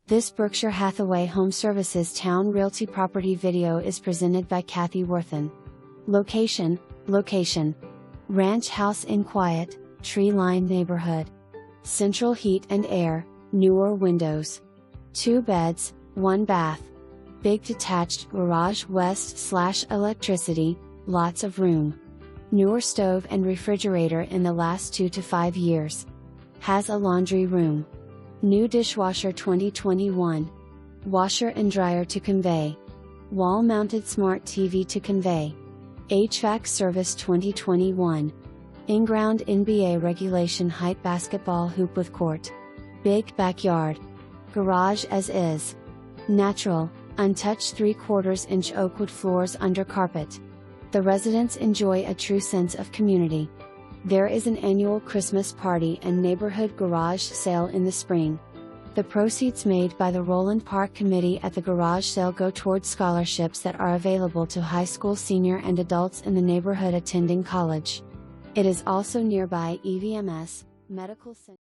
This Berkshire Hathaway HomeServices Towne Realty property video is presented by Kathy Worthen. Location: Ranch house in quiet, tree-lined neighborhood. Central heat and air, newer windows. 2 beds, 1 bath. Big detached garage west/electricity, lots of room. Newer stove and refrigerator in the last 2 to 5 years. Has a laundry room. New dishwasher 2021. Washer and dryer to convey. Wall-mounted smart TV to convey. HVAC service 2021. Inground NBA regulation height basketball hoop with court. Big backyard. Garage as is. Natural, untouched 3/4 inch oak wood floors under carpet. The residents enjoy a true sense of community. There is an annual Christmas party and neighborhood garage sale in the spring. The proceeds made by the Roland Park Committee at the garage sale go towards scholarships that are available to high school senior and adults in the neighborhood attending college. It is also nearby EVMS, medical center.